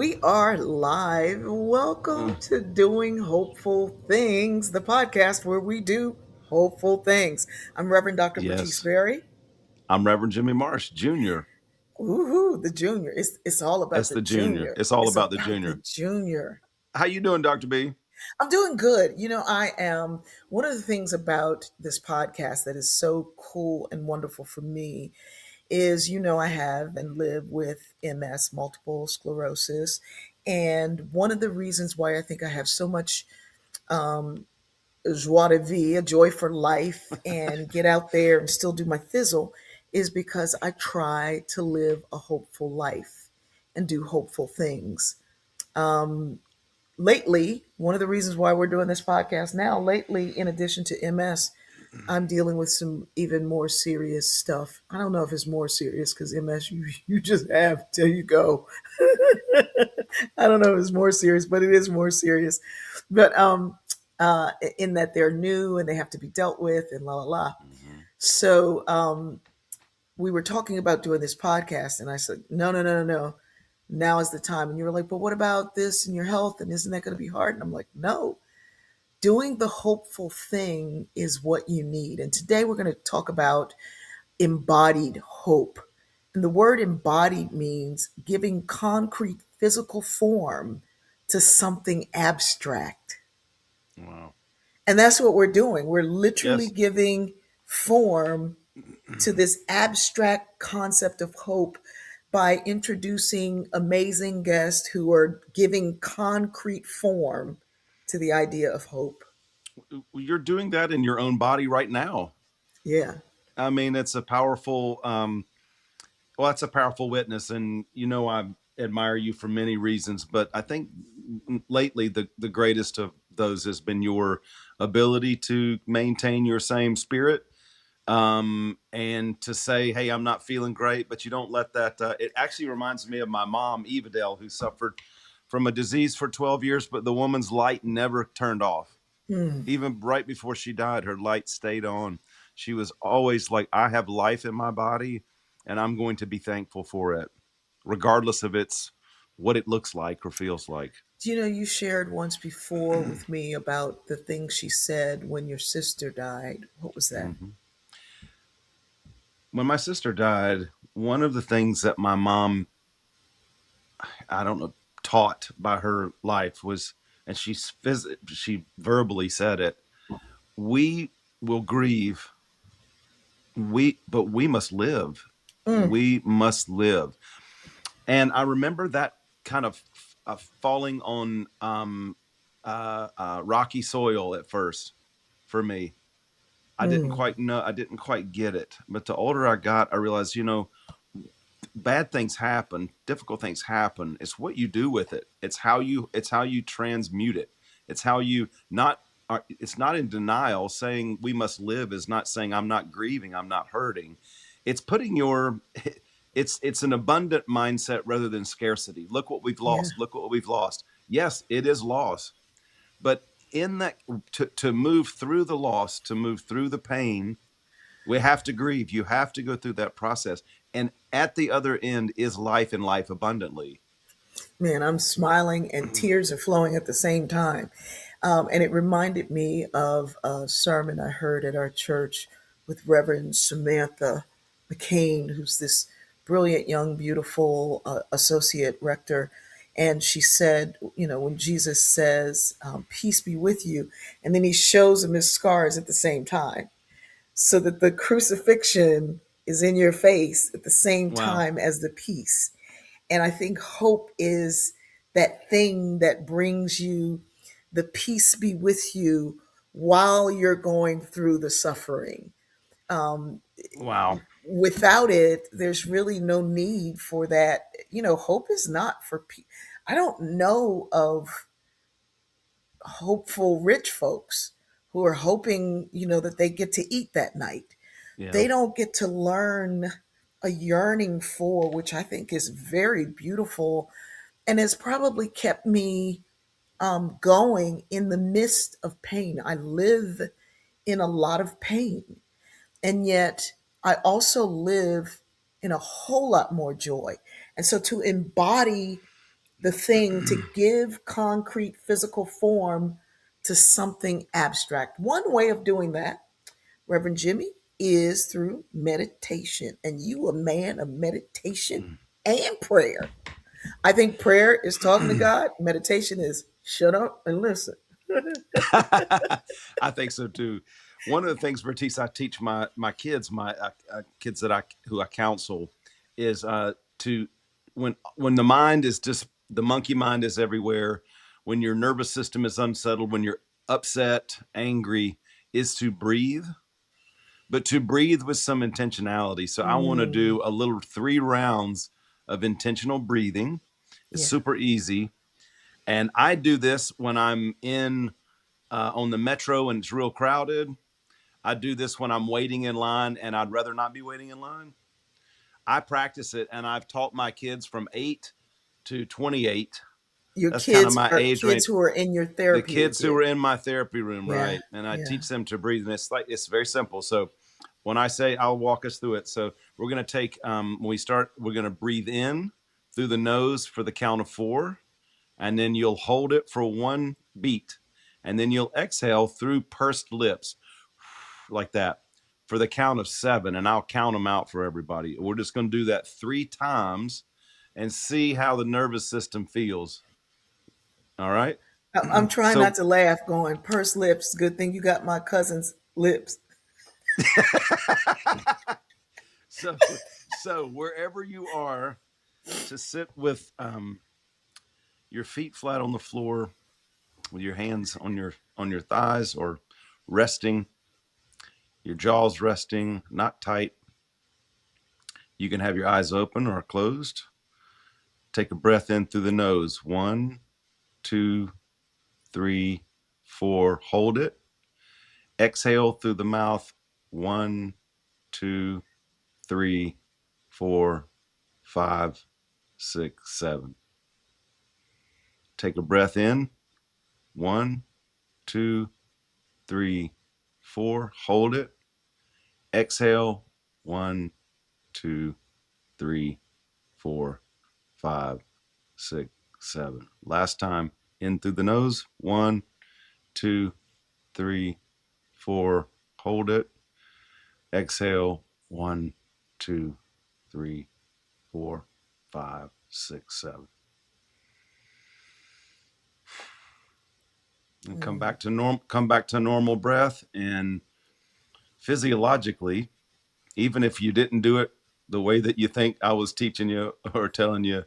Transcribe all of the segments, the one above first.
We are live. Welcome Mm, to Doing Hopeful Things, the podcast where we do hopeful things. I'm Reverend Dr. Bertice yes, Berry. I'm Reverend Jimmy Marsh Jr. Woohoo, the junior. It's all about That's the the junior. junior. It's all It's about the about the junior. junior. How you doing, Dr. B? I'm doing good. I am one of the things about this podcast that is so cool and wonderful for me is, I have and live with MS, multiple sclerosis. And one of the reasons why I think I have so much joie de vie, a joy for life, and get out there and still do my thizzle is because I try to live a hopeful life and do hopeful things. Lately, one of the reasons why we're doing this podcast now, lately, in addition to MS, I'm dealing with some even more serious stuff. I don't know if it's more serious because MS, you just have till you go. I don't know if it's more serious, but it is more serious. But in that they're new and they have to be dealt with and la la la. Hmm. So we were talking about doing this podcast, and I said, no, no, no, no, no. Now is the time. And you were like, but what about this and your health? And isn't that going to be hard? And I'm like, no. Doing the hopeful thing is what you need. And today we're going to talk about embodied hope. And the word embodied means giving concrete physical form to something abstract. Wow. And that's what we're doing. We're literally Yes. giving form to this abstract concept of hope by introducing amazing guests who are giving concrete form to the idea of hope. You're doing that in your own body right now. Yeah. I mean, it's a powerful, well, that's a powerful witness. And, I admire you for many reasons, but I think lately the greatest of those has been your ability to maintain your same spirit, and to say, hey, I'm not feeling great, but you don't let that. It actually reminds me of my mom, Evadale, who suffered from a disease for 12 years, but the woman's light never turned off. Hmm. Even right before she died, her light stayed on. She was always like, I have life in my body, and I'm going to be thankful for it, regardless of its what it looks like or feels like. You shared once before with me about the things she said when your sister died. What was that? Mhm. When my sister died, one of the things that my mom, I don't know, taught by her life was, and she verbally said it: we will grieve, but we must live. Mm, We must live. And I remember that kind of falling on rocky soil at first for me. I didn't mm, quite know, I didn't quite get it. But the older I got, I realized, bad things happen, difficult things happen. It's what you do with it. It's how you transmute it. It's how you not it's not in denial. Saying we must live is not saying I'm not grieving, I'm not hurting. It's putting your it's an abundant mindset rather than scarcity. Look what we've yeah. lost. Look what we've lost. Yes, it is loss, but in that, to move through the loss, to move through the pain, we have to grieve. You have to go through that process. And at the other end is life, and life abundantly. Man, I'm smiling and tears are flowing at the same time. And it reminded me of a sermon I heard at our church with Reverend Samantha McCain, who's this brilliant, young, beautiful associate rector. And she said, when Jesus says, peace be with you, and then he shows him his scars at the same time, so that the crucifixion is in your face at the same Wow. time as the peace. And I think hope is that thing that brings you the peace be with you while you're going through the suffering. Um, Wow. Without it, there's really no need for that. Hope is not for people. I don't know of hopeful rich folks who are hoping, that they get to eat that night. Yeah. They don't get to learn a yearning for, which I think is very beautiful and has probably kept me going in the midst of pain. I live in a lot of pain, and yet I also live in a whole lot more joy. And so to embody the thing to give concrete physical form to something abstract. One way of doing that, Reverend Jimmy, is through meditation. And you a man of meditation and prayer. I think prayer is talking to God. Meditation is shut up and listen. I think so too. One of the things, Bertice, I teach my kids, my kids that I who I counsel, is to when the mind is just the monkey mind is everywhere, when your nervous system is unsettled, when you're upset, angry, is to breathe, but to breathe with some intentionality. So I want to Mm, do a little 3 rounds of intentional breathing. It's yeah. super easy, and I do this when I'm in on the metro and it's real crowded. I do this when I'm waiting in line and I'd rather not be waiting in line. I practice it and I've taught my kids from 8 to 28. Your That's kind of kids my are age range. kids who are in your The therapy with kids who you. are in my therapy room, Yeah. right? And I Yeah. teach them to breathe. And it's very simple. So when I say, I'll walk us through it. So we're going to take, when we start, we're going to breathe in through the nose for the count of 4. And then you'll hold it for 1 beat. And then you'll exhale through pursed lips like that for the count of 7. And I'll count them out for everybody. We're just going to do that 3 times and see how the nervous system feels. All right. I'm trying not So, to laugh, going, purse lips. Good thing you got my cousin's lips. so, so wherever you are, to sit with your feet flat on the floor, with your hands on your thighs, or resting, your jaws resting, not tight. You can have your eyes open or closed. Take a breath in through the nose. 1, 2, 3, 4. Hold it. Exhale through the mouth. 1, 2, 3, 4, 5, 6, 7. Take a breath in. 1, 2, 3, 4. Hold it. Exhale. 1, 2, 3, 4, 5, 6, 7. Last time. In through the nose. 1, 2, 3, 4. Hold it. Exhale. 1, 2, 3, 4, 5, 6, 7. And come Mm, back to come back to normal breath. And physiologically, even if you didn't do it the way that you think I was teaching you or telling you,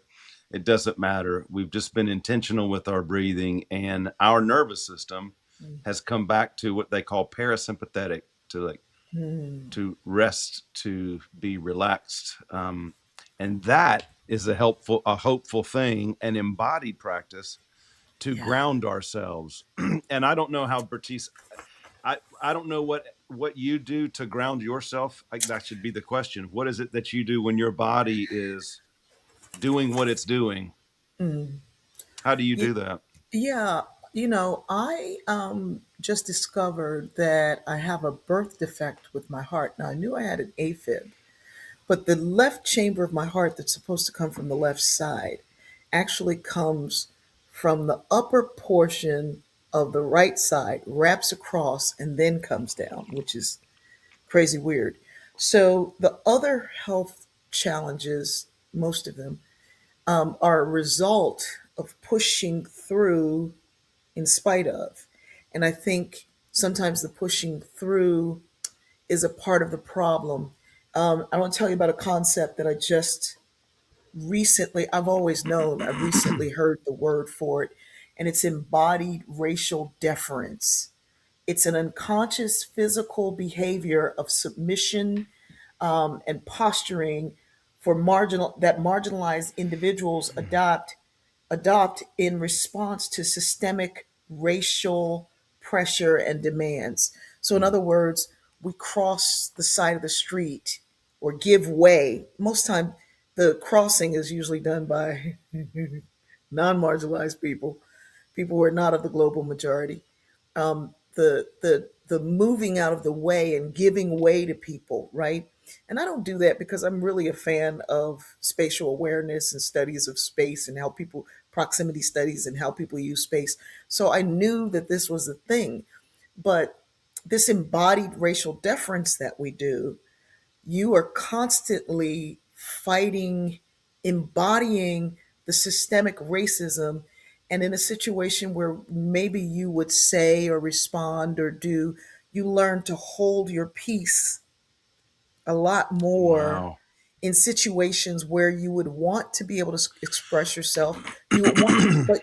it doesn't matter. We've just been intentional with our breathing, and our nervous system mm, has come back to what they call parasympathetic, to like mm. to rest, to be relaxed, and that is a hopeful thing, an embodied practice to Yeah. ground ourselves. And I don't know how, Bertice, I don't know what you do to ground yourself. Like, that should be the question. What is it that you do when your body is doing what it's doing? Mm. How do you do Ye- that? Yeah. I just discovered that I have a birth defect with my heart. Now, I knew I had an AFib, but the left chamber of my heart that's supposed to come from the left side actually comes from the upper portion of the right side, wraps across, and then comes down, which is crazy weird. So the other health challenges, most of them, are a result of pushing through in spite of. And I think sometimes the pushing through is a part of the problem. I want to tell you about a concept that I just recently, I've always known, I've recently heard the word for it, and it's embodied racial deference. It's an unconscious physical behavior of submission and posturing for marginalized individuals adopt in response to systemic racial pressure and demands. So, in Mm, other words, we cross the side of the street or give way. Most time, the crossing is usually done by non-marginalized people, people who are not of the global majority. The moving out of the way and giving way to people, right? And I don't do that because I'm really a fan of spatial awareness and studies of space and how people proximity studies and how people use space. So I knew that this was a thing. But this embodied racial deference that we do, you are constantly fighting, embodying the systemic racism. And in a situation where maybe you would say or respond or do, you learn to hold your peace a lot more Wow. in situations where you would want to be able to express yourself. You would want, but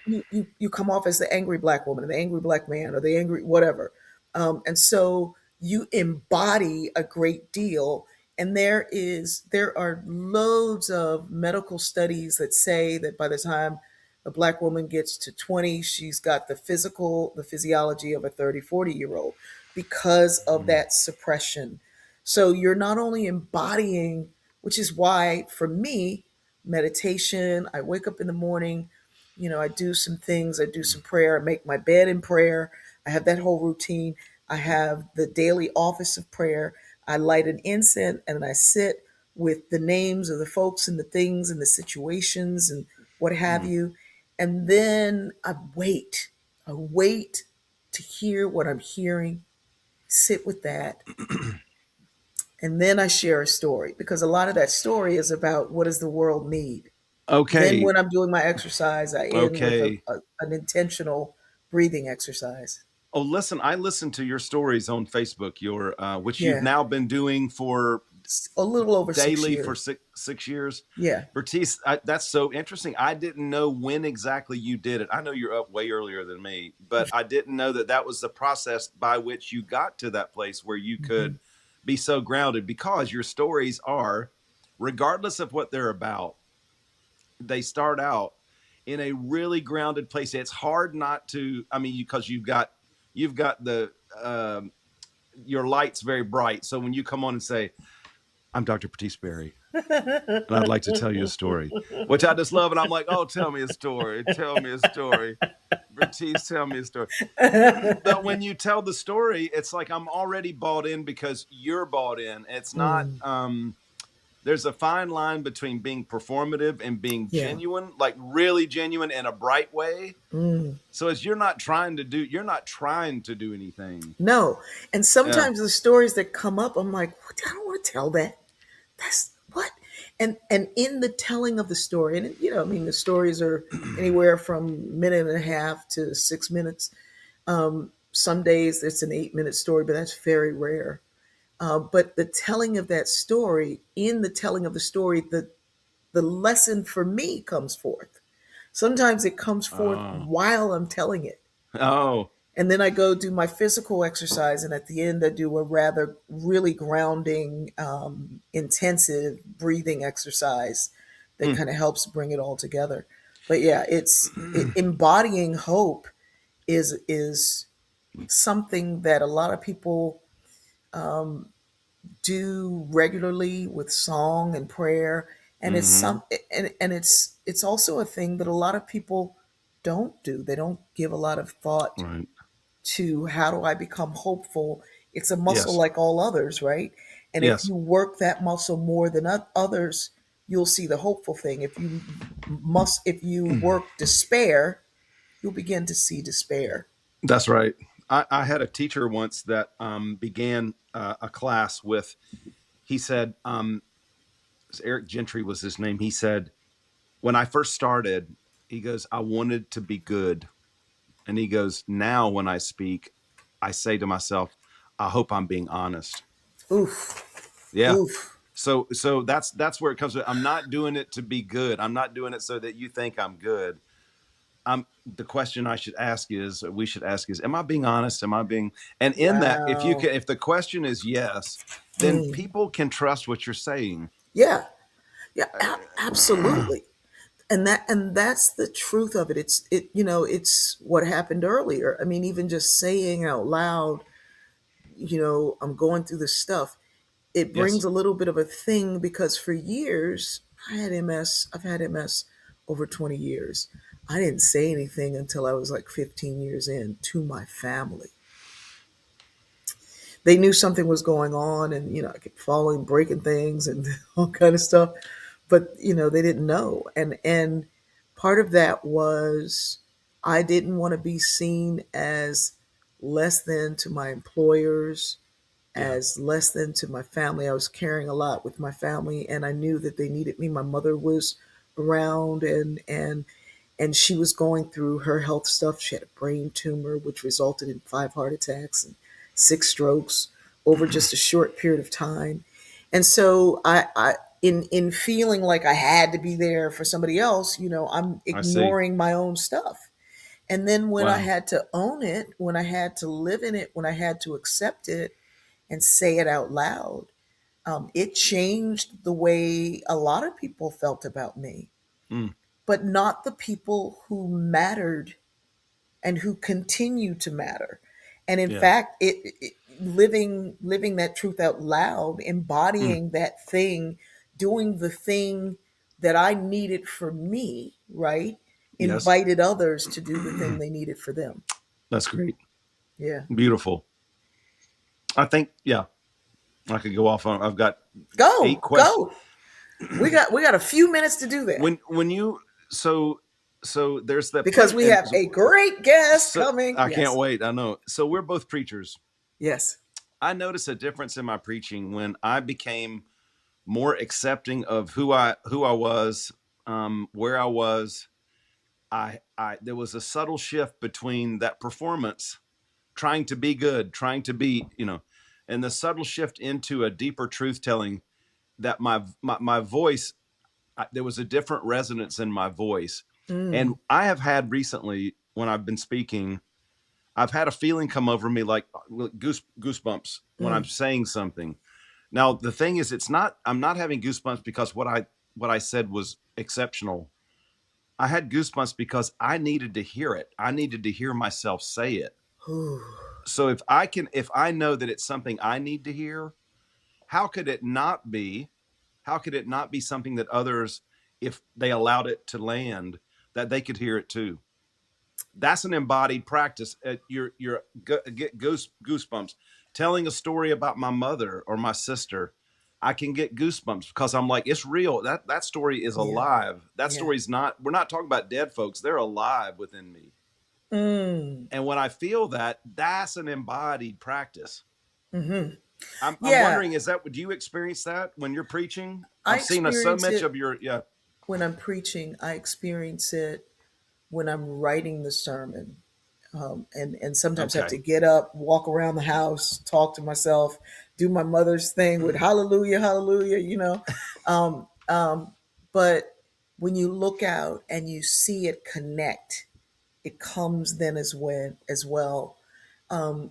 you come off as the angry black woman, or the angry black man, or the angry whatever. And so you embody a great deal. And there are loads of medical studies that say that by the time a black woman gets to 20, she's got the physiology of a 30, 40-year old because of Mm, that suppression. So you're not only embodying, which is why for me, meditation, I wake up in the morning, I do some things, I do some prayer, I make my bed in prayer. I have that whole routine. I have the daily office of prayer. I light an incense and I sit with the names of the folks and the things and the situations and what have mm. you. And then I wait. I wait to hear what I'm hearing, sit with that, and then I share a story because a lot of that story is about what does the world need. Then Okay. when I'm doing my exercise, I end with Okay. an intentional breathing exercise. Oh, listen, I listened to your stories on Facebook, your which you've Yeah, now been doing for a little over six daily for years. six years. Yeah. Bertice, that's so interesting. I didn't know when exactly you did it. I know you're up way earlier than me, but I didn't know that that was the process by which you got to that place where you Hmm. could be so grounded because your stories are, regardless of what they're about, they start out in a really grounded place. It's hard not to, I mean, because you've got the, your light's very bright. So when you come on and say, I'm Dr. Patisse Berry, and I'd like to tell you a story, which I just love. And I'm like, oh, tell me a story. Tell me a story. Bertice, tell me a story. But when you tell the story, it's like I'm already bought in because you're bought in. It's not, Mm, there's a fine line between being performative and being yeah. genuine, like really genuine in a bright way. Mm. So as you're not trying to do anything. No. And Yeah. sometimes the stories that come up, I'm like, what? I don't want to tell that. That's what. And in the telling of the story, and I mean, the stories are anywhere from a minute and a half to 6 minutes. Some days it's an 8 minute story, but that's very rare. But the telling of that story, in the telling of the story, the lesson for me comes forth. Sometimes it comes forth Oh. while I'm telling it. Oh. And then I go do my physical exercise, and at the end, I do a rather really grounding, intensive breathing exercise that Hmm. kind of helps bring it all together. But yeah, embodying hope is something that a lot of people do regularly with song and prayer, and Mm-hmm. and it's also a thing that a lot of people don't do. They don't give a lot of thought Right. to how do I become hopeful. It's a muscle Yes. like all others, right? And if Yes. you work that muscle more than others, you'll see the hopeful thing. If you work despair, you'll begin to see despair. That's right. I had a teacher once that began a class with, he said, Eric Gentry was his name. He said, when I first started, he goes, I wanted to be good. And he goes, now when I speak, I say to myself, I hope I'm being honest. Oof, Yeah. oof. So that's where it comes from. I'm not doing it to be good. I'm not doing it so that you think I'm good. The question I should ask is, we should ask is, am I being honest? Am I being, and in that, if you Wow. can, if the question is yes, then Mm. people can trust what you're saying. Yeah, yeah, absolutely. And that's the truth of it. It's what happened earlier. I mean, even just saying out loud, I'm going through this stuff, it Yes. brings a little bit of a thing because for years I had MS. I've had MS over 20 years. I didn't say anything until I was like 15 years in to my family. They knew something was going on, and I kept falling, breaking things and all kind of stuff, but they didn't know. And Part of that was I didn't want to be seen as less than to my employers, Yeah. as less than to my family. I was carrying a lot with my family, and I knew that they needed me. My mother was around, and she was going through her health stuff. She had a brain tumor, which resulted in 5 heart attacks and 6 strokes over just a short period of time. And so in feeling like I had to be there for somebody else, I'm I see. ignoring my own stuff. And then when I Wow. had to own it, when I had to live in it, when I had to accept it and say it out loud, it changed the way a lot of people felt about me, Mm. but not the people who mattered and who continue to matter. And in Yeah. fact, living that truth out loud, Mm. embodying that thing, doing the thing that I needed for me, right? Yes. Invited others to do the thing they needed for them. That's great. Yeah. Beautiful. I think, yeah, I could go off on, I've got 8 questions. Go. We got a few minutes to do that When you, so, so there's that because point. we And have a great guest so coming. I can't Yes. wait. I know. So we're both preachers. Yes. I noticed a difference in my preaching when I became more accepting of who I was, where I was. I there was a subtle shift between that performance, trying to be good, trying to be, and the subtle shift into a deeper truth telling that my voice, there was a different resonance in my voice. And Mm, I have had recently when I've been speaking, I've had a feeling come over me like goosebumps when I'm mm. saying something. Now the thing is, I'm not having goosebumps because what I said was exceptional. I had goosebumps because I needed to hear it. I needed to hear myself say it. Ooh. So if I know that it's something I need to hear, how could it not be? How could it not be something that others, if they allowed it to land, that they could hear it too? That's an embodied practice. You're get goosebumps. Telling a story about my mother or my sister, I can get goosebumps because I'm like, it's real. That story is Yeah. alive. That Yeah. story's not. We're not talking about dead folks. They're alive within me. Mm. And when I feel that, that's an embodied practice. Hmm. I'm Yeah. wondering, do you experience that when you're preaching? I I've seen so experience much it of your, yeah. when I'm preaching. I experience it when I'm writing the sermon. And sometimes have to Okay. get up, walk around the house, talk to myself, do my mother's thing with hallelujah, hallelujah, Um, um, but when you look out and you see it connect, it comes then as well. I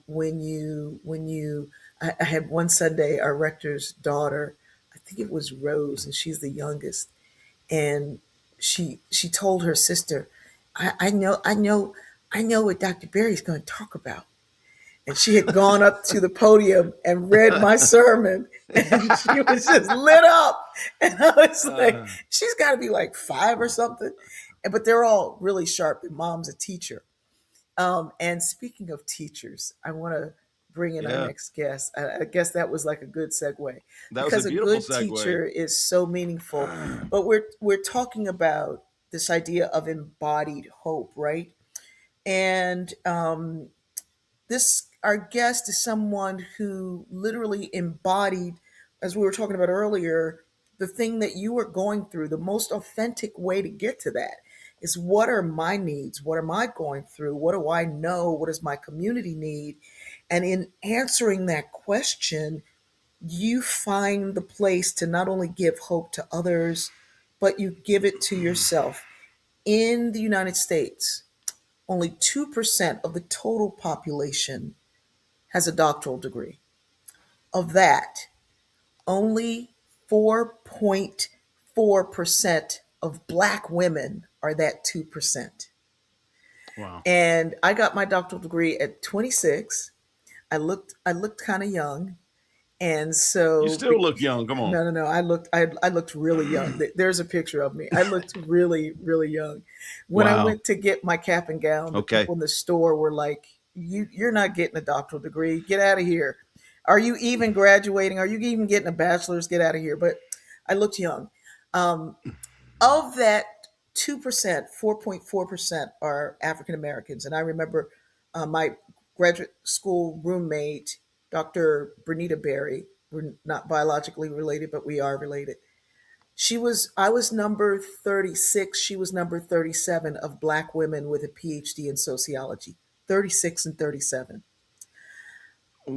had one Sunday, our rector's daughter, I think it was Rose, and she's the youngest, and she told her sister, I know what Dr. Barry's going to talk about. And she had gone up to the podium and read my sermon, and she was just lit up. And I was like, uh, she's got to be like 5 or something. But they're all really sharp, and mom's a teacher. And speaking of teachers, I want to bring in our yeah, next guest. I guess that was like a good segue that was a because a beautiful good segue. teacher is so meaningful. But we're talking about this idea of embodied hope, right? And this our guest is someone who literally embodied, as we were talking about earlier, the thing that you are going through. The most authentic way to get to that is, what are my needs? What am I going through? What do I know? What does my community need? And in answering that question, you find the place to not only give hope to others, but you give it to yourself. In the United States, only 2% of the total population has a doctoral degree. Of that, only 4.4% of Black women are that 2%. Wow. And I got my doctoral degree at 26. I looked kind of young. And You so, still look young. Come on. no, no, no. I looked really young. There's a picture of me. I looked really, really young. When I Wow. went to get my cap and gown, the Okay. people in the store were like, You're not getting a doctoral degree. Get out of here. Are you even graduating? Are you even getting a bachelor's? Get out of here." But I looked young. Um, of that 2%, 4.4% are African Americans. And I remember my graduate school roommate, Dr. Bernita Berry, we're not biologically related, but we are related. I was number 36, she was number 37 of Black women with a PhD in sociology. 36 and 37.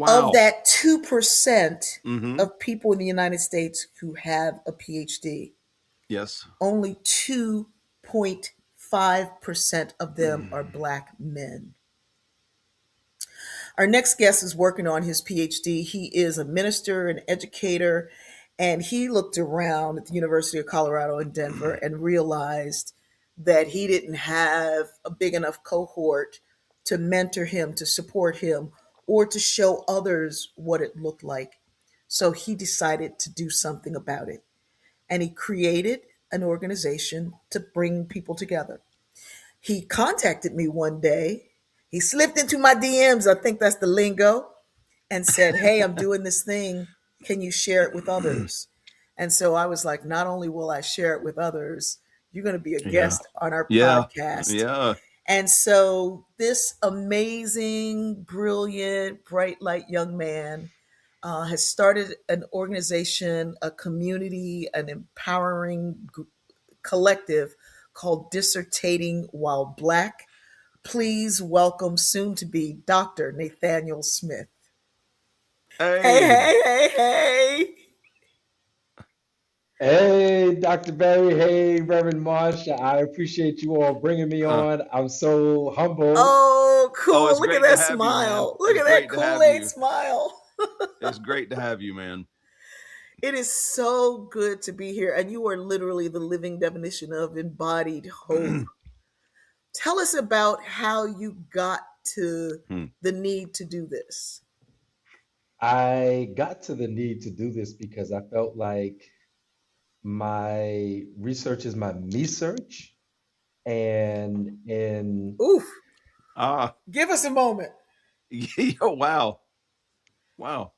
Of Wow. that 2% Mm-hmm. of people in the United States who have a PhD, Yes. only 2.5% of them are Black men. Our next guest is working on his PhD. He is a minister, an educator, and he looked around at the University of Colorado in Denver and realized that he didn't have a big enough cohort to mentor him, to support him, or to show others what it looked like. So he decided to do something about it. And he created an organization to bring people together. He contacted me one day. He slipped into my DMs, I think that's the lingo, and said, "Hey, I'm doing this thing. Can you share it with others?" And so I was like, not only will I share it with others, you're going to be a Yeah. guest on our Yeah. podcast. Yeah. And so this amazing, brilliant, bright light young man has started an organization, a community, an empowering collective called Dissertating While Black. Please welcome soon to be Dr. Nathaniel Smith. Hey, Hey. hey, hey, hey. Hey, Dr. Berry. Hey, Reverend Marsha. I appreciate you all bringing me Uh, on. I'm so humbled. Oh, oh, cool. it's Look at great to that have you, man. smile. Look It's at that great to Kool have Aid you. smile. It's great to have you, man. It is so good to be here. And you are literally the living definition of embodied hope. Tell us about how you got to Hmm. the need to do this. I got to the need to do this because I felt like my research is my me search. And in Oof. Ah. Give us a moment. Yeah, wow. Wow.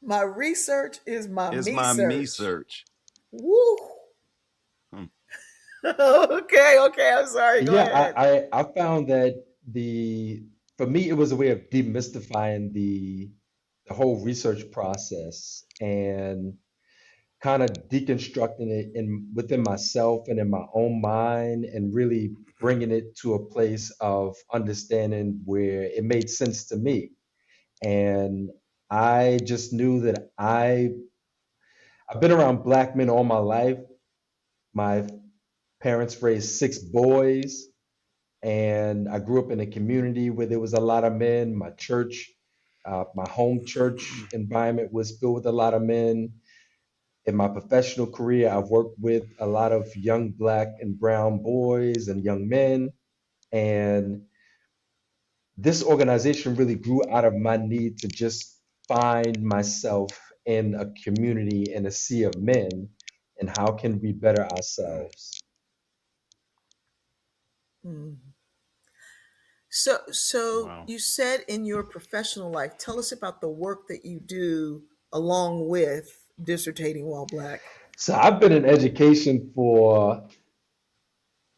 My research is my Is me my me search. search. Woo. Hmm. Okay, okay. I'm sorry. Go yeah, ahead. I found that for me it was a way of demystifying the whole research process and kind of deconstructing it within myself and in my own mind and really bringing it to a place of understanding where it made sense to me. And I just knew that I've been around black men all my life. My parents raised six boys, and I grew up in a community where there was a lot of men. My home church environment was filled with a lot of men. In my professional career, I've worked with a lot of young black and brown boys and young men. And this organization really grew out of my need to just find myself in a community in a sea of men and how can we better ourselves. Mm. So Wow. you said in your professional life, tell us about the work that you do along with dissertating while black. So I've been in education for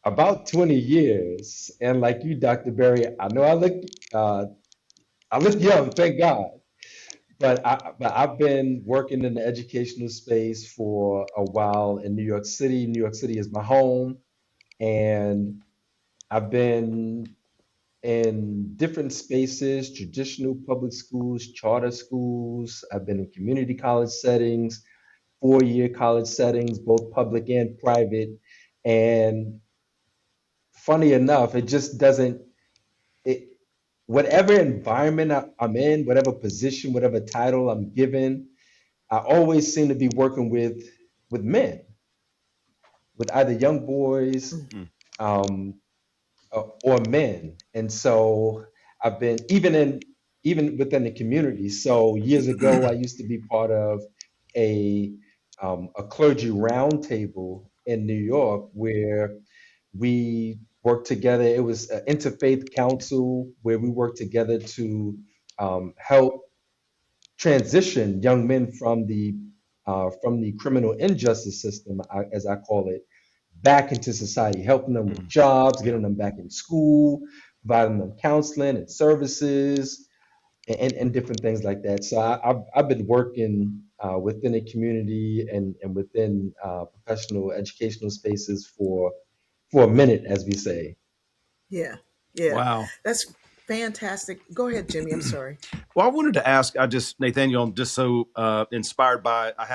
about 20 years. And like you, Dr. Berry, I know uh, I look young, thank God. But I've been working in the educational space for a while in New York City. New York City is my home, and I've been in different spaces, traditional public schools, charter schools. I've been in community college settings, 4-year college settings, both public and private. And funny enough, it just doesn't it whatever environment I'm in, whatever position, whatever title I'm given, I always seem to be working with men, with either young boys Mm. Hmm. um, or men. And so I've been even within the community. So years ago, I used to be part of a a clergy roundtable in New York where we worked together. It was an interfaith council where we worked together to help transition young men from the criminal injustice system, as I call it, back into society, helping them with Mm. jobs, Yeah. getting them back in school, providing them counseling and services, and different things like that. So I've been working within the community and within professional educational spaces for a minute, as we say. Yeah. Yeah. Wow. That's fantastic. Go ahead, Jimmy. I'm sorry. Well, I wanted to ask. I just Nathaniel, I'm just so inspired by. I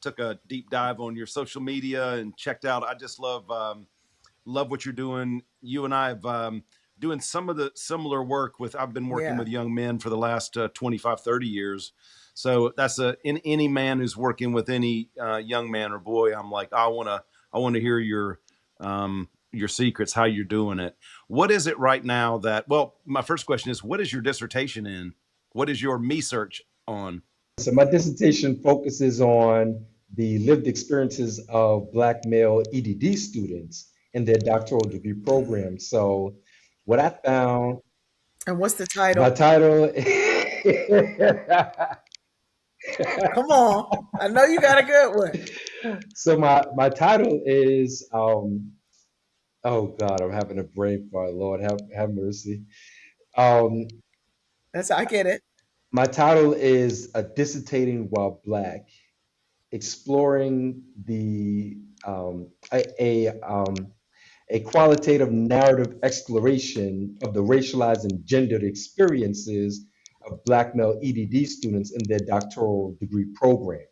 took a deep dive on your social media and checked out. I just love what you're doing. You and I have doing some of the similar work with. I've been working Yeah. with young men for the last 25, 30 years. So that's in any man who's working with any young man or boy. I'm like, I want to hear your secrets, how you're doing it. What is it right now that? Well, my first question is, what is your dissertation in? What is your me search on? So my dissertation focuses on the lived experiences of Black male EDD students in their doctoral degree program. So what I found, And what's the my title? title, Come on. I know you got a good one. so my title is, oh God, I'm having a brain fart. Lord, have mercy. Um, I get it. my title is Dissertating While Black, exploring a qualitative narrative exploration of the racialized and gendered experiences of Black male EDD students in their doctoral degree programs.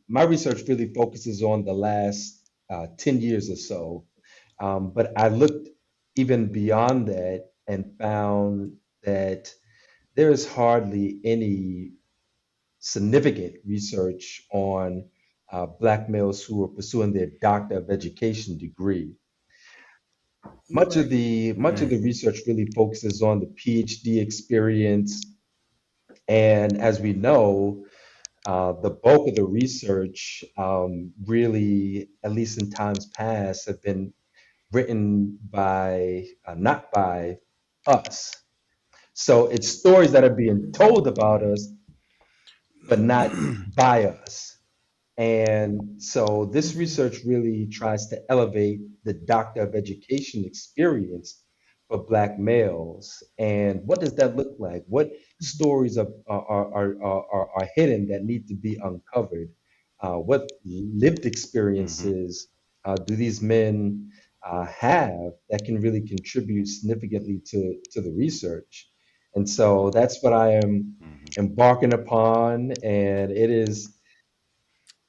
My research really focuses on the last 10 years or so, but I looked even beyond that and found that there is hardly any significant research on Black males who are pursuing their Doctor of Education degree. You're right. Much of Mm, the research really focuses on the PhD experience, and as we know, the bulk of the research really, at least in times past, have been written by not by us. So it's stories that are being Hmm. told about us, but not by us. And so this Hmm. research really tries to elevate the Doctor of Education experience for Black males. And what does that look like? What stories are hidden that need to be uncovered? What lived mhm, experiences do these men have that can really contribute significantly to the research? And so that's what I am mhm. embarking upon. And it is,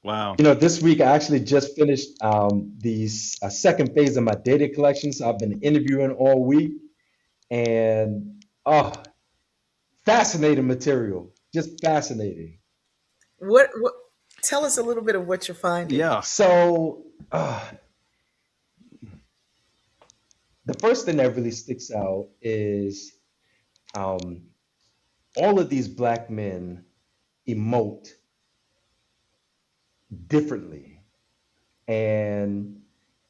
Wow. you know, this week I actually just finished the second phase of my data collection. So I've been interviewing all week, and oh, fascinating material, just fascinating. What tell us a little bit of what you're finding. Yeah. So the first thing that really sticks out is um, all of these Black men emote differently. And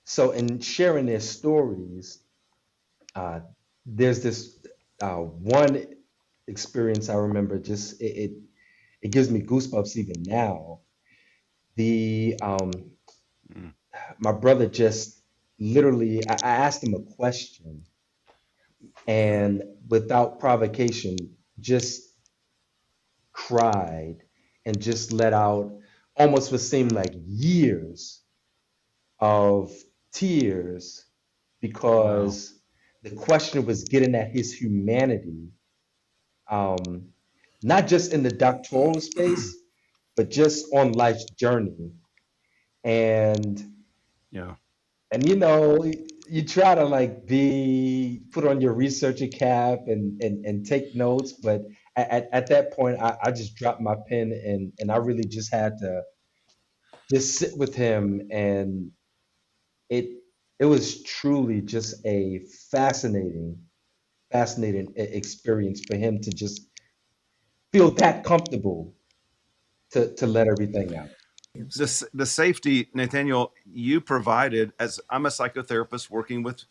so in sharing their stories, uh, there's this one experience I remember, just it gives me goosebumps even now. The Mm, My brother just literally, I asked him a question, and without provocation, just cried and just let out almost what seemed mm. like years of tears, Wow. because the question was getting at his humanity, um, not just in the doctoral space, but just on life's journey. And Yeah. you know, you try to like be put on your researcher cap and take notes, but at that point, I just dropped my pen and I really just had to just sit with him, and it it was truly just a fascinating experience for him to just feel that comfortable to let everything out. The safety, Nathaniel, you provided, as I'm a psychotherapist working with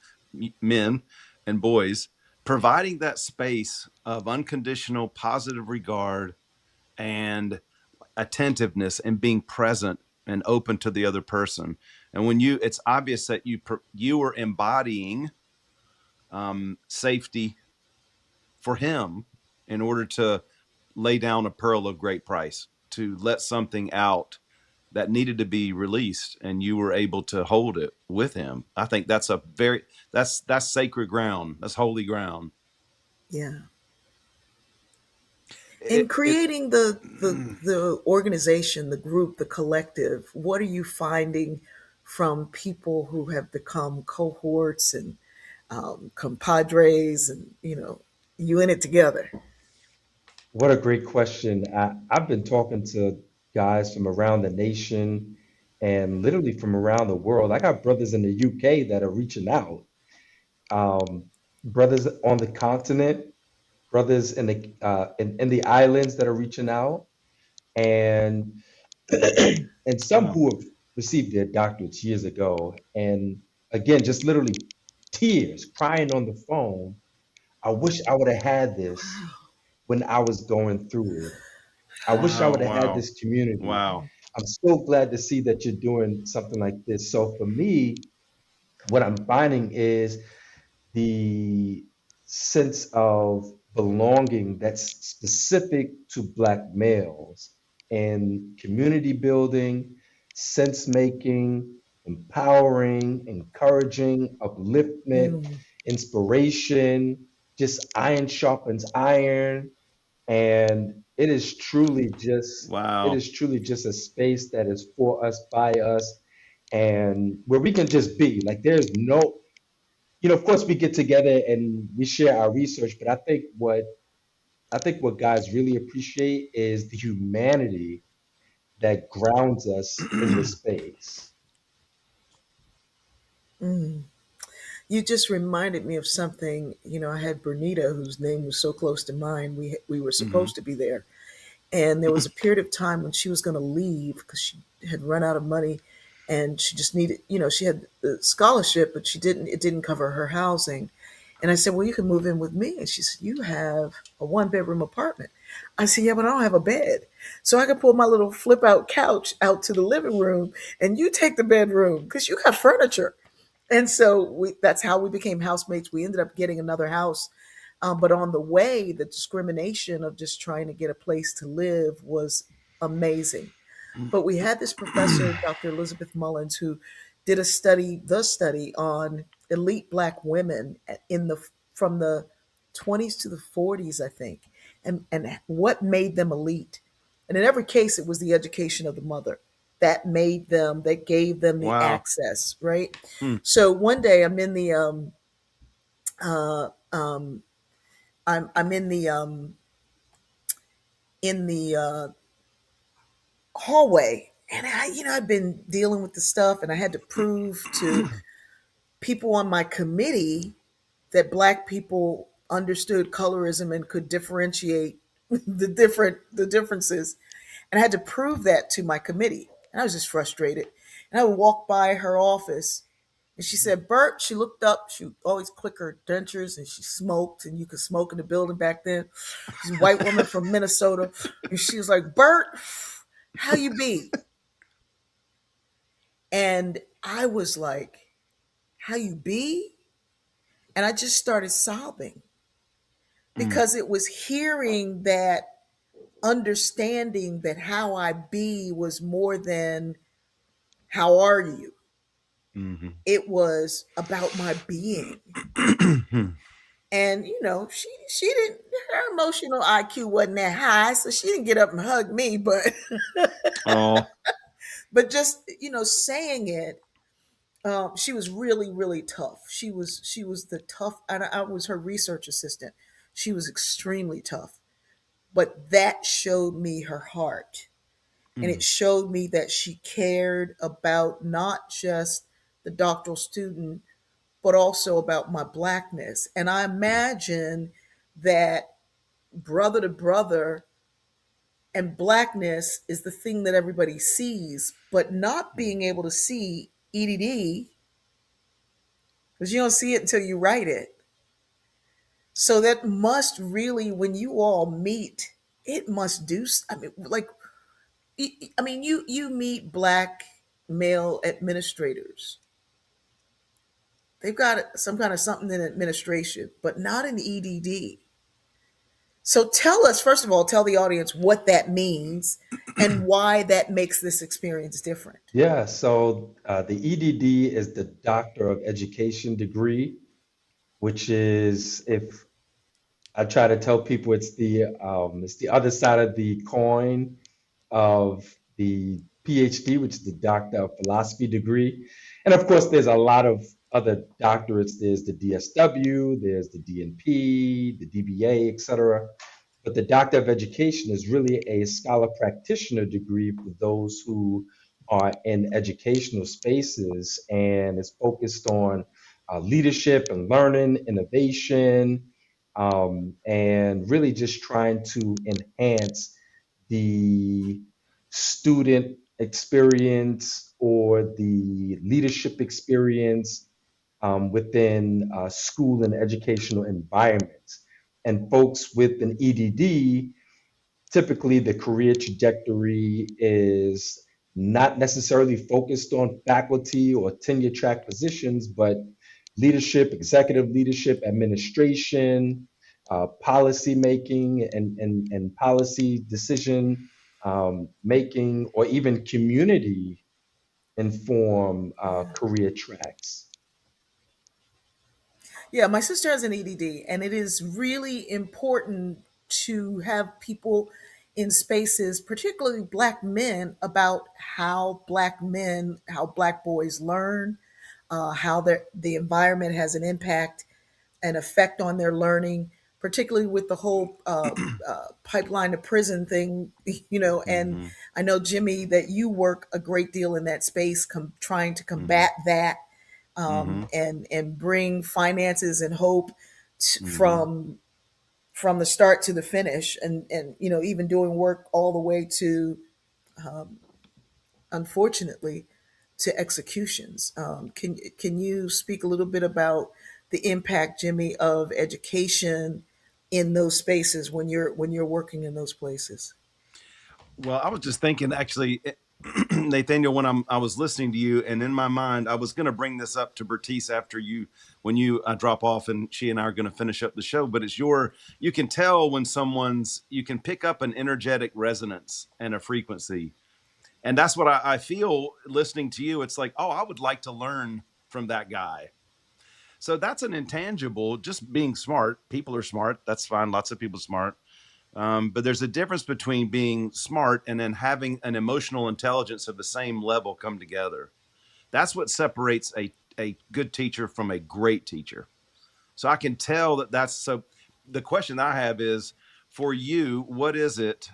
men and boys, providing that space of unconditional positive regard and attentiveness and being present and open to the other person. And when you, it's obvious that you were embodying safety for him in order to lay down a pearl of great price, to let something out that needed to be released, and you were able to hold it with him. I think that's a very, that's sacred ground. That's holy ground. Yeah. In It creating the organization, the group, the collective, what are you finding from people who have become cohorts and compadres, and you in it together? What a great question. I've been talking to guys from around the nation and literally from around the world. I got brothers in the UK that are reaching out, um, brothers on the continent, brothers in the islands that are reaching out, and and some wow, who have received their doctorates years ago. And again, just literally tears, crying on the phone. I wish I would have had this Wow. when I was going through it. I wish I wow, would have had wow, this community. wow. I'm so glad to see that you're doing something like this. So for me, what I'm finding is the sense of belonging that's specific to Black males and community building, sense making, empowering, encouraging, upliftment, Mm, inspiration, just iron sharpens iron. And it Wow. is truly just a space that is for us, by us, and where we can just be. Like there's no, of course we get together and we share our research, but I think what guys really appreciate is the humanity that grounds us in this space. mm. You just reminded me of something. I had Bernita, whose name was so close to mine. We were Hmm. supposed to be there, and there was a period of time when she was going to leave because she had run out of money, and she just needed. She had the scholarship, but she didn't. It didn't cover her housing. And I said, "Well, you can move in with me." And she said, "You have a one-bedroom apartment." I said, "Yeah, but I don't have a bed, so I can pull my little flip-out couch out to the living room, and you take the bedroom because you got furniture." And so that's how we became housemates. We ended up getting another house. But on the way, the discrimination of just trying to get a place to live was amazing. But we had this professor, Dr. Elizabeth Mullins, who did the study on elite Black women in the from the 20s to the 40s, I think, and what made them elite. And in every case, it was the education of the mother that gave them the Wow. access, right? Hmm. So one day, I'm in the uh, um, I'm in the hallway, and I've been dealing with the stuff, and I had to prove to people on my committee that Black people understood colorism and could differentiate the differences, and I had to prove that to my committee. And I was just frustrated. And I would walk by her office, and she said, "Bert," she looked up, she would always click her dentures, and she smoked, and you could smoke in the building back then. She's a white woman from Minnesota. And she was like, "Bert, how you be?" And I was like, "How you be?" And I just started sobbing Mm, because it was hearing that, understanding that how I be was more than how are you. mhm. It was about my being. And she didn't, her emotional IQ wasn't that high, so she didn't get up and hug me, but Oh. but just saying it. She was really, really tough. She was the tough. I was her research assistant. She was extremely tough, but that showed me her heart, and Mm, it showed me that she cared about not just the doctoral student, but also about my Blackness. And I mm, imagine that brother to brother and Blackness is the thing that everybody sees, but not mm, being able to see EDD, because you don't see it until you write it. So that must really, when you all meet, it must do. I mean, like, I mean, you meet Black. male administrators. They've got some kind of something in administration, but not in EDD. So tell us, first of all, tell the audience what that means and why that makes this experience different. Yeah, so the EDD is the Doctor of Education degree, which is, if I try to tell people, it's the other side of the coin of the PhD, which is the Doctor of Philosophy degree. And of course, there's a lot of other doctorates. There's the DSW, there's the DNP, the DBA, etc. But the Doctor of Education is really a scholar practitioner degree for those who are in educational spaces, and is focused on leadership and learning, innovation, and really just trying to enhance the student experience or the leadership experience within school and educational environments. And folks with an EDD, typically the career trajectory is not necessarily focused on faculty or tenure track positions, but leadership, executive leadership, administration, policy making, and policy decision making, or even community inform career tracks. Yeah, my sister has an EDD, and it is really important to have people in spaces, particularly Black men, about how Black men, how Black boys learn, how the environment has an impact, an effect on their learning, particularly with the whole pipeline to prison thing, And Mm-hmm. I know, Jimmy, that you work a great deal in that space, trying to Mm-hmm. combat that, Mm-hmm. and bring finances and hope Mm-hmm. from the start to the finish, and even doing work all the way to, unfortunately, to executions. Can you speak a little bit about the impact, Jimmy, of education in those spaces when you're working in those places? Well, I was just thinking, actually, Nathaniel, when I was listening to you, and in my mind, I was going to bring this up to Bertice after you, when you drop off, and she and I are going to finish up the show. But you can tell when you can pick up an energetic resonance and a frequency. And that's what I feel listening to you. It's like, oh, I would like to learn from that guy. So that's an intangible, just being smart. People are smart. That's fine. Lots of people are smart. But there's a difference between being smart and then having an emotional intelligence of the same level come together. That's what separates a good teacher from a great teacher. So I can tell that's so. The question I have is for you, what is it?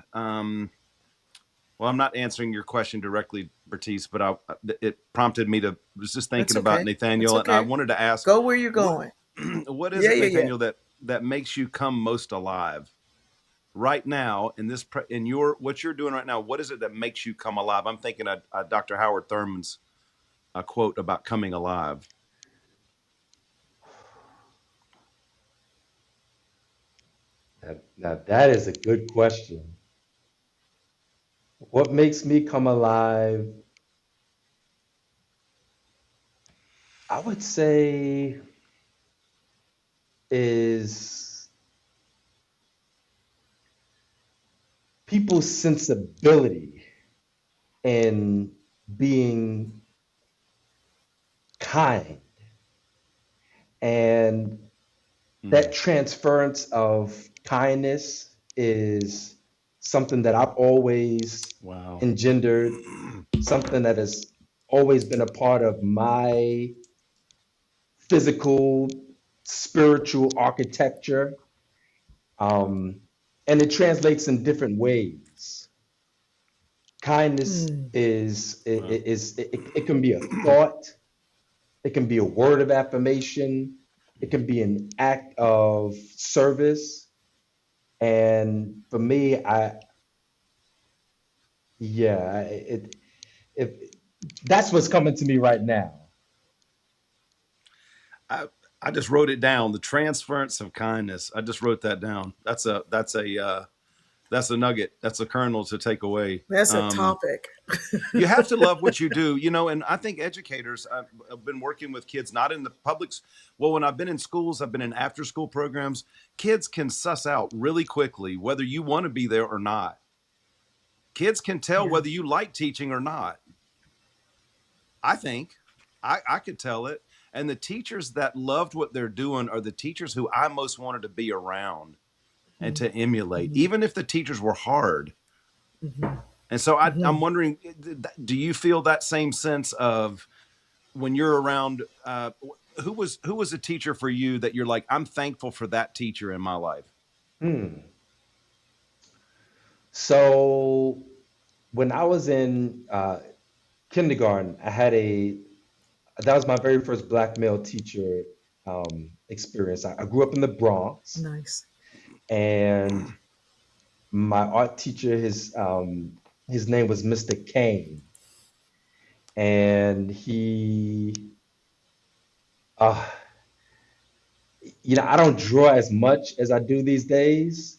Well, I'm not answering your question directly, Bertice, but it prompted me to was just That's thinking about okay. That's Nathaniel, and I okay. wanted to ask, Go where you're what going. what is Yeah, it, yeah, yeah. Nathaniel, that makes you come most alive right now in in your what you're doing right now? What is it that makes you come alive? I'm thinking of Dr. Howard Thurman's quote about coming alive. Now that is a good question. What makes me come alive? I would say is people's sensibility in being kind, and that Mm, transference of kindness is something that I've always wow. engendered, something that has always been a part of my physical, spiritual architecture. Um, and it translates in different ways. Kindness Hmm. Wow. it can be a thought, it can be a word of affirmation, it can be an act of service. And for me, yeah, it that's what's coming to me right now. I I just wrote it down. The transference of kindness. I just wrote that down. That's That's a nugget. That's a kernel to take away. That's a topic. You have to love what you do, you know. And I think educators, I've been working with kids, not in the publics. Well, when I've been in schools, I've been in after school programs. Kids can suss out really quickly whether you want to be there or not. Kids can tell Yeah. whether you like teaching or not. I think I could tell it. And the teachers that loved what they're doing are the teachers who I most wanted to be around and to emulate, Mm-hmm. even if the teachers were hard. Mm-hmm. And so Mm-hmm. I'm wondering, do you feel that same sense of when you're around? Who was a teacher for you that you're like, I'm thankful for that teacher in my life? Hmm. So when I was in kindergarten, that was my very first black male teacher experience. I grew up in the Bronx, Nice. and my art teacher, his name was Mr. Kane, and uh, I don't draw as much as I do these days,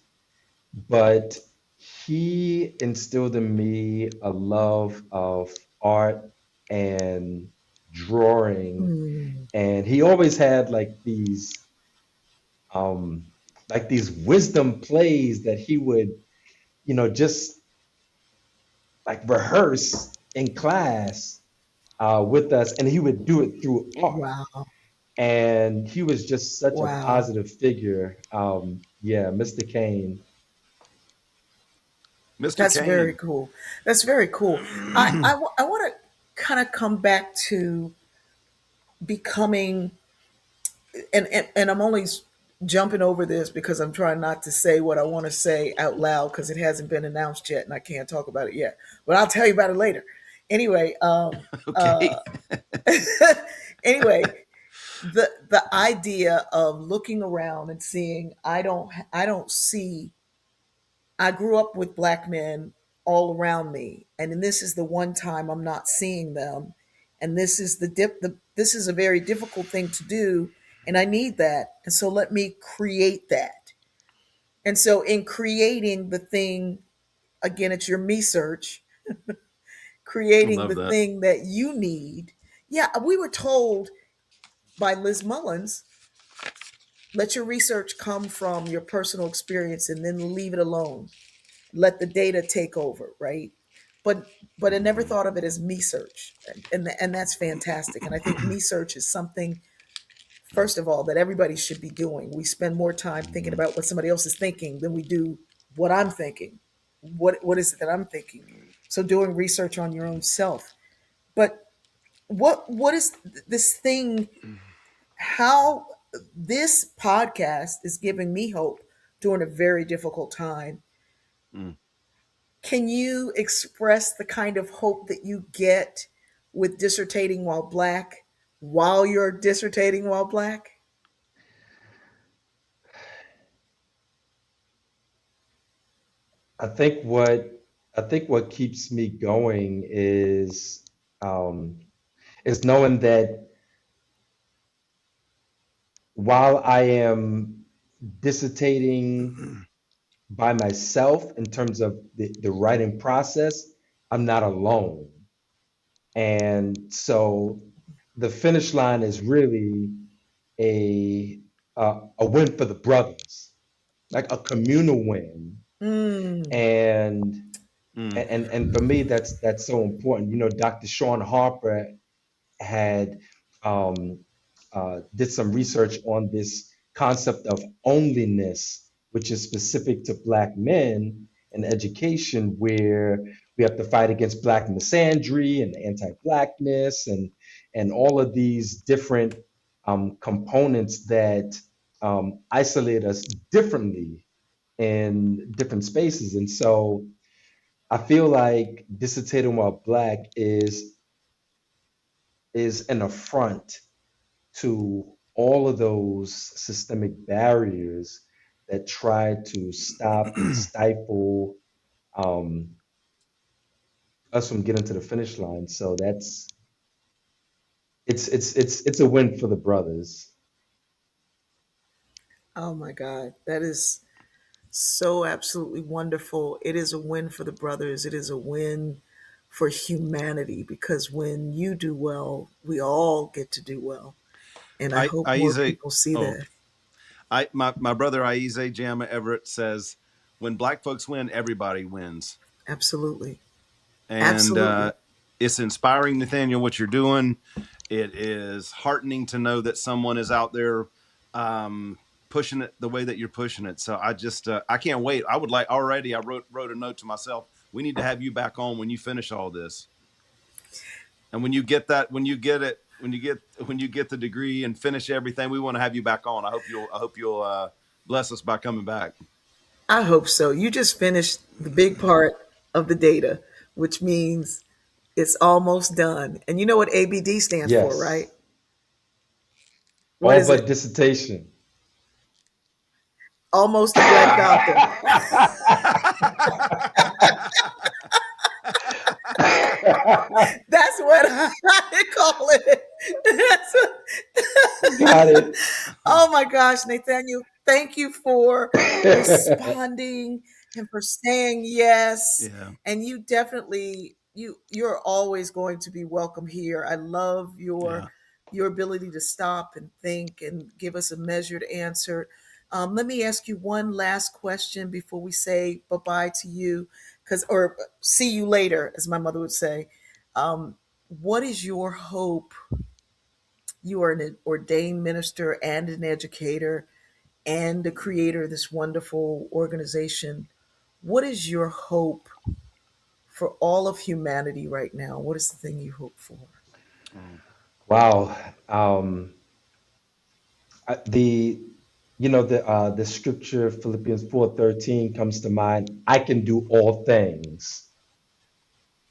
but he instilled in me a love of art and drawing, Mm. and he always had um like these wisdom plays that he would, just like rehearse in class with us, and he would do it through art. Wow. And he was just such a Wow. positive figure. Yeah, Mr. Kane. Mr. That's very Kane. cool. That's very cool. I want to kind of come back to becoming, and I'm only jumping over this because I'm trying not to say what I want to say out loud because it hasn't been announced yet and I can't talk about it yet. But I'll tell you about it later. Anyway, Okay. anyway, the idea of looking around and seeing I don't see. I grew up with black men all around me, and this is the one time I'm not seeing them, and this is this is a very difficult thing to do, and I need that, and so let me create that. And so in creating the thing, again, it's your me search, I creating love the that. thing that you need. Yeah, we were told by Liz Mullins, let your research come from your personal experience and then leave it alone. Let the data take over, right? But I never Mhm. thought of it as me search, and that's fantastic. And I think me search is something, first of all, that everybody should be doing. We spend more time thinking Mhm. about what somebody else is thinking than we do what I'm thinking. What is it that I'm thinking? So doing research on your own self. But what is this thing? How this podcast is giving me hope during a very difficult time. Mm. Can you express the kind of hope that you get with dissertating while black while you're dissertating while black? I think what I think what keeps me going um, is knowing that while I am dissertating by myself in terms of the writing process, I'm not alone. And so the finish line is really a a win for the brothers, like a communal win. Mm, And Mm. and for me, that's so important. Dr. Sean Harper had um, did some research on this concept of onlyness, which is specific to Black men in education, where we have to fight against Black misandry and anti-Blackness and all of these different components that isolate us differently in different spaces. And so I feel like dissertating while Black is an affront to all of those systemic barriers that try to stop and stifle um, us from getting to the finish line. So it's a win for the brothers. oh my God, that is So absolutely wonderful. It is a win for the brothers. It is a win for humanity because when you do well, we all get to do well. And I hope more Aize, people see oh, that. my brother Aize Jama Everett says, when black folks win, everybody wins. Absolutely. And Absolutely. it's inspiring, Nathaniel, what you're doing. It is heartening to know that someone is out there pushing it the way that you're pushing it. So I just I can't wait. I would like already. I wrote a note to myself. We need to have you back on when you finish all this, and when you get that, when you get it, when you get the degree and finish everything, we want to have you back on. I hope you'll bless us by coming back. I hope so. You just finished the big part of the data, which means it's almost done. And you know what ABD stands for, Yes. right? What All is but it? dissertation. Almost a black doctor. That's what I call it. That's Got what, it. oh my gosh, Nathaniel, thank you for responding and for saying yes. Yeah, And you definitely you're always going to be welcome here. I love yeah. your ability to stop and think and give us a measured answer. Let me ask you one last question before we say bye bye to you, because or see you later, as my mother would say. Um, what is your hope? You are an ordained minister and an educator and the creator of this wonderful organization. What is your hope for all of humanity right now? What is the thing you hope for? Mm. Wow. The the scripture Philippians 4:13 comes to mind. I can do all things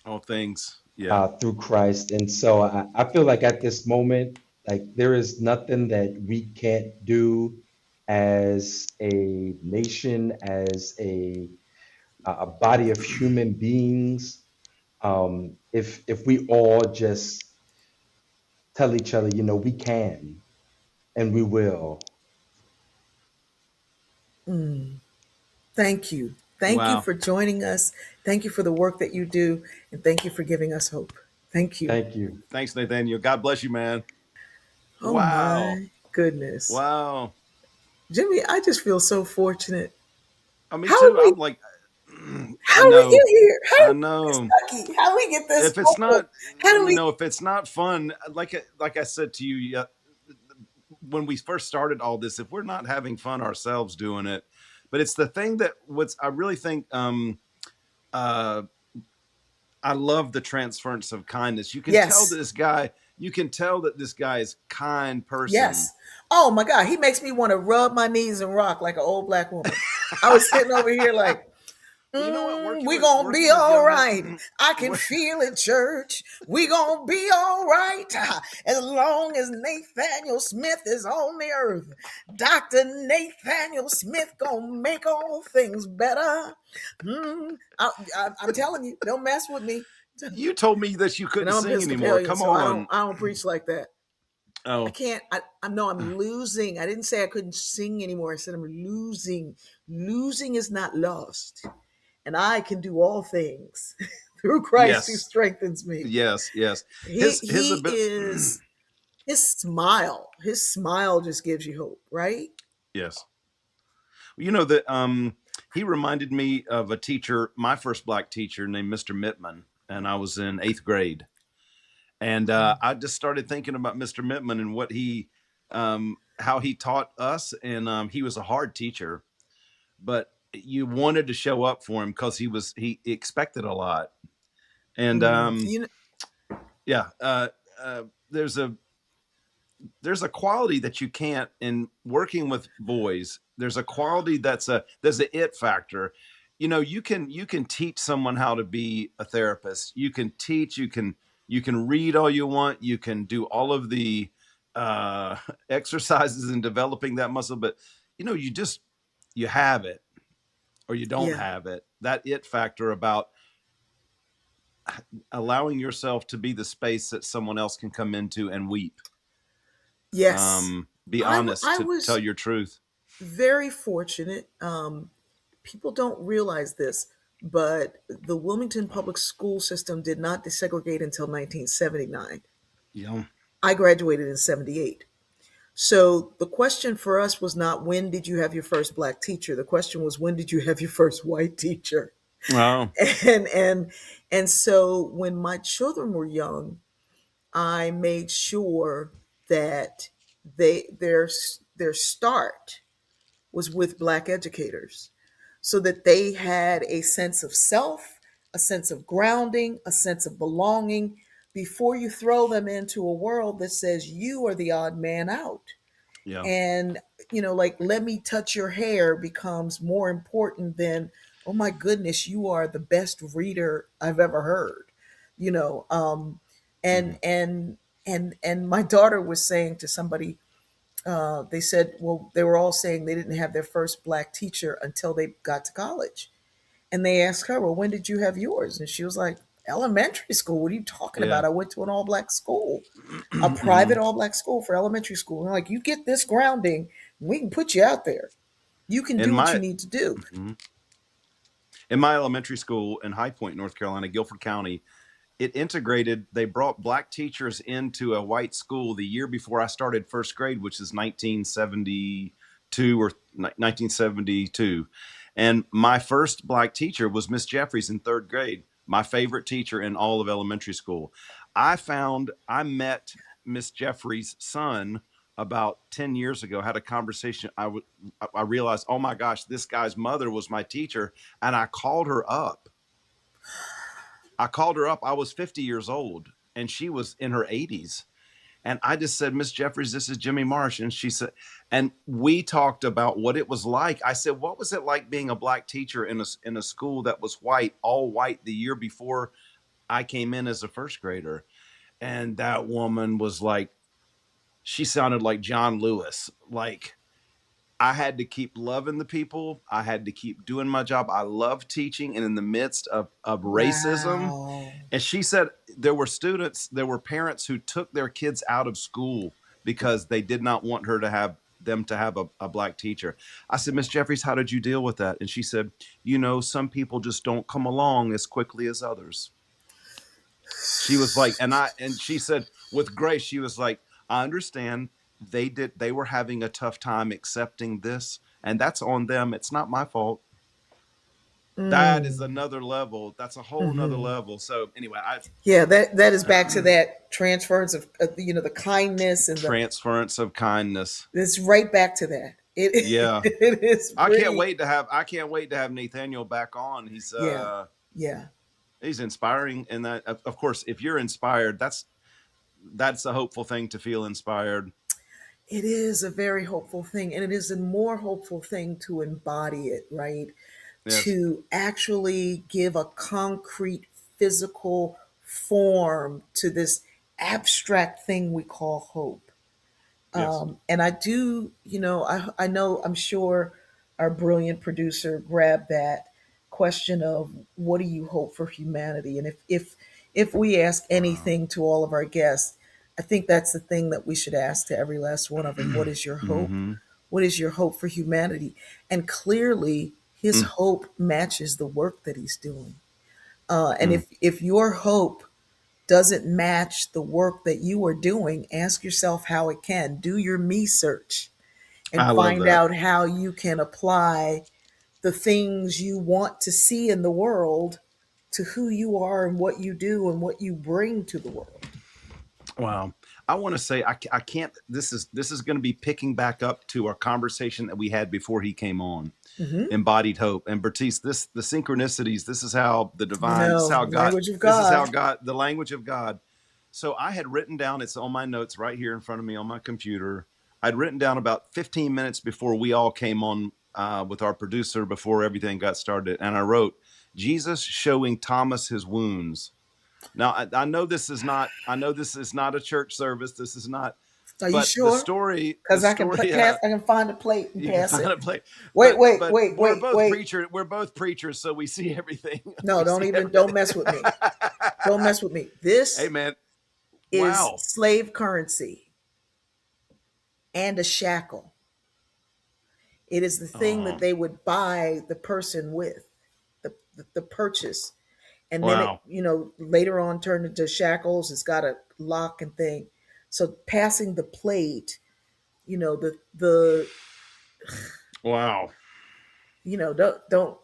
All things. Yeah. through Christ. And so I feel like at this moment, like there is nothing that we can't do as a nation, as a body of human beings. If we all just tell each other, we can and we will. Mm, thank you. Thank you Wow. for joining us. Thank you for the work that you do. And thank you for giving us hope. Thank you. Thank you. Thanks, Nathaniel. God bless you, man. Oh Wow. my goodness. Wow. Jimmy, I just feel so fortunate. Me How too. we I'm like, I how we get know. here? How do I we get know. this lucky? How we get this If it's hopeful? not, How do we if it's not fun, like I said to you when we first started all this, if we're not having fun ourselves doing it, but it's the thing that what's I really think uh I love the transference of kindness. Yes. You can tell that this guy is a kind person. Yes. Oh my God. He makes me want to rub my knees and rock like an old black woman. I was sitting over here like, Well, you know what? we gonna be Working with all young men, right. I can feel it, church. We gonna be all right as long as Nathaniel Smith is on the earth. Dr. Nathaniel Smith gonna make all things better. I'm telling you, don't mess with me. you told me that you And couldn't I'm sing anymore. Episcopalian, Come so on. I don't preach like that. I Oh, can't. I know I'm losing. I didn't say I couldn't sing anymore. I said I'm losing. Losing is not lost, and I can do all things through Christ who yes, strengthens me. yes, yes. His He ability. is his smile. His smile just gives you hope, right? Yes. You know that he reminded me of a teacher, my first black teacher named Mr. Mittman, and I was in 8th grade. And I just started thinking about Mr. Mittman and what he how he taught us, and he was a hard teacher, but you wanted to show up for him because he expected a lot. And You know, yeah, there's a quality that you can't in working with boys. There's a quality there's an it factor. You can teach someone how to be a therapist. You can teach. You can read all you want. You can do all of the exercises in developing that muscle, but you have it or you don't yeah, have it. That it factor about allowing yourself to be the space that someone else can come into and weep. yes. Be honest I to tell was your truth. very fortunate. people don't realize this, but the Wilmington public school system did not desegregate until 1979. Yeah. I graduated in 78. So the question for us was not when did you have your first black teacher? The question was when did you have your first white teacher? Oh, And and and so when my children were young, I made sure that their start was with black educators so that they had a sense of self, a sense of grounding, a sense of belonging before you throw them into a world that says you are the odd man out. yeah. And, like, let me touch your hair becomes more important than, oh my goodness, you are the best reader I've ever heard, you know. Hmm. And my daughter was saying to somebody, they said, well, they were all saying they didn't have their first black teacher until they got to college. And they asked her, well, when did you have yours? And she was like, elementary school. What are you talking Yeah. about? I went to an all black school, a private all black school for elementary school. And they're like, you get this grounding, we can put you out there. You can In do what you my need to do. mhm. In my elementary school in High Point, North Carolina, Guilford County, it integrated. They brought black teachers into a white school the year before I started first grade, which is 1972 or 1972. And my first black teacher was Miss Jeffries in third grade, my favorite teacher in all of elementary school. I met Miss Jeffries' son about 10 years ago, had a conversation. I realized, oh my gosh, this guy's mother was my teacher. And I called her up. I was 50 years old and she was in her 80s. And I just said, Miss Jeffries, this is Jimmy Marsh. And she said, and we talked about what it was like. I said, what was it like being a black teacher in a school that was white, all white, the year before I came in as a first grader? And that woman was like, she sounded like John Lewis. Like, I had to keep loving the people. I had to keep doing my job. I love teaching. And in the midst of racism, Wow. and she said there were parents who took their kids out of school because they did not want her to have them to have a black teacher. I said, Miss Jeffries, how did you deal with that? And she said, some people just don't come along as quickly as others. She was like, and she said with grace, she was like, I understand they were having a tough time accepting this, and that's on them. It's not my fault. That is Mm. another level. That's a whole nother Hmm. level. So anyway, Yeah, that is back to that transference of, the kindness and the, transference of kindness. it's right back to that. It, Yeah. it is pretty, I can't wait to have Nathaniel back on. yeah, yeah. He's inspiring, and that of course, if you're inspired, that's a hopeful thing to feel inspired. It is a very hopeful thing, and it is a more hopeful thing to embody it, right? Yes. To actually give a concrete physical form to this abstract thing we call hope. Yes. And I do, I know, I'm sure our brilliant producer grabbed that question of what do you hope for humanity? And if we ask Wow. anything to all of our guests, I think that's the thing that we should ask to every last one of them. What is your hope? Mm-hmm. What is your hope for humanity? And clearly, his Mm, hope matches the work that he's doing. And mm. if your hope doesn't match the work that you are doing, ask yourself how it can. Do your me search and I love find that. out how you can apply the things you want to see in the world to who you are and what you do and what you bring to the world. Wow. I want to say I can't. This is going to be picking back up to our conversation that we had before he came on. Hmm. Embodied hope. And Bertice, the synchronicities, this is how the I divine, know, language of this is God. how God, the language of God. So I had written down, it's on my notes right here in front of me on my computer. I'd written down about 15 minutes before we all came on with our producer before everything got started. And I wrote, Jesus showing Thomas his wounds. Now I know this is not a church service. This is not, Are you but sure? the Because I can story, pass. I can find a plate and you can pass find it. a place, Wait, wait, but wait, wait, wait. we're both preachers, so we see everything. No, We see don't everything. mess with me. Don't mess with me. Hey This man, is wow. slave currency and a shackle. It is the thing that Oh, they would buy the person with, the purchase. And then it, wow. later on turned into shackles. It's got a lock and thing. So passing the plate, the Wow. don't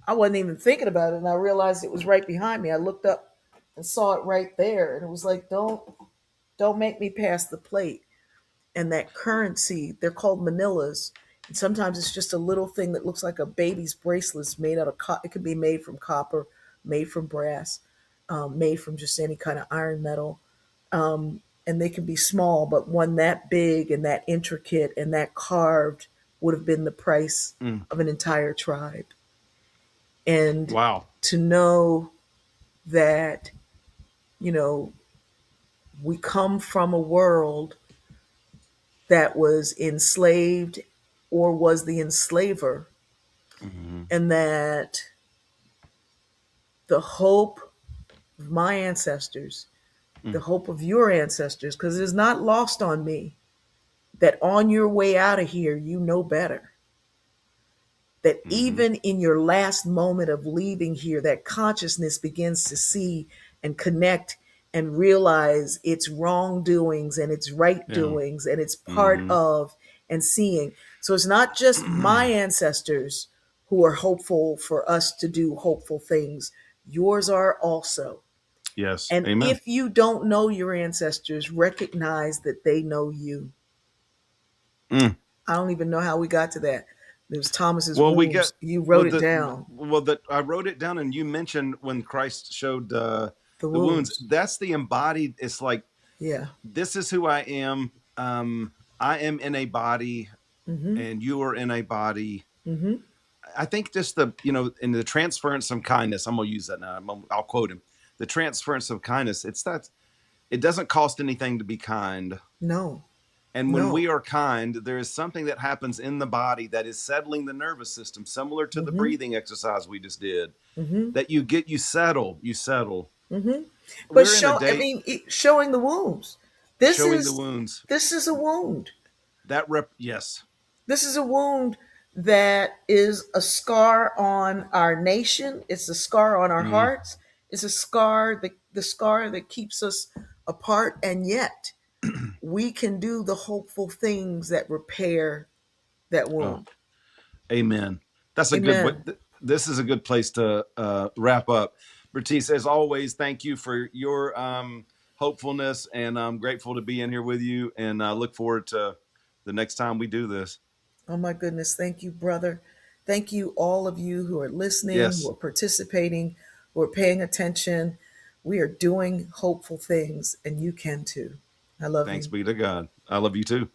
I wasn't even thinking about it, and I realized it was right behind me. I looked up and saw it right there, and it was like, don't make me pass the plate. And that currency, they're called manillas, and sometimes it's just a little thing that looks like a baby's bracelet made out of it could be made from copper, made from brass, made from just any kind of iron metal, and they can be small, but one that big and that intricate and that carved would have been the price Mm. of an entire tribe. And Wow. to know that, you know, we come from a world that was enslaved or was the enslaver, Hmm. and that the hope of my ancestors, the Mm. hope of your ancestors, because it is not lost on me that on your way out of here, you know better. That Hmm. even in your last moment of leaving here, that consciousness begins to see and connect and realize its wrongdoings and its right Yeah. doings and it's part Hmm. of and seeing. So it's not just my ancestors who are hopeful for us to do hopeful things, yours are also. Yes. And Amen. if you don't know your ancestors, recognize that they know you. Mm. I don't even know how we got to that. It was Thomas's Well, we get wounds. You well wrote it the down. well that I wrote it down, and you mentioned when Christ showed The the wounds. wounds. That's the embodied. It's like Yeah. this is who I am. I am in a body, Mm-hmm. and you are in a body. Mm-hmm. I think just the in the transference of kindness. I'm gonna use that now. I'll quote him. The transference of kindness. It's that it doesn't cost anything to be kind. No. And when No. we are kind, there is something that happens in the body that is settling the nervous system, similar to the Mm-hmm. breathing exercise we just did. Mm-hmm. That you settle. Mm-hmm. But We're in a day showing the wounds. This showing the is wounds. this is a wound. Yes. This is a wound that is a scar on our nation. It's a scar on our Mm, hearts. It's a scar, the scar that keeps us apart, and yet we can do the hopeful things that repair that oh, wound. amen. That's a good way. Amen. This is a good place to wrap up. Bertice, as always, thank you for your hopefulness, and I'm grateful to be in here with you. And I look forward to the next time we do this. Oh my goodness. Thank you, brother. Thank you, all of you who are listening, who Yes. are participating, who are paying attention. We are doing hopeful things, and you can too. I love Thanks you. be to God. I love you too.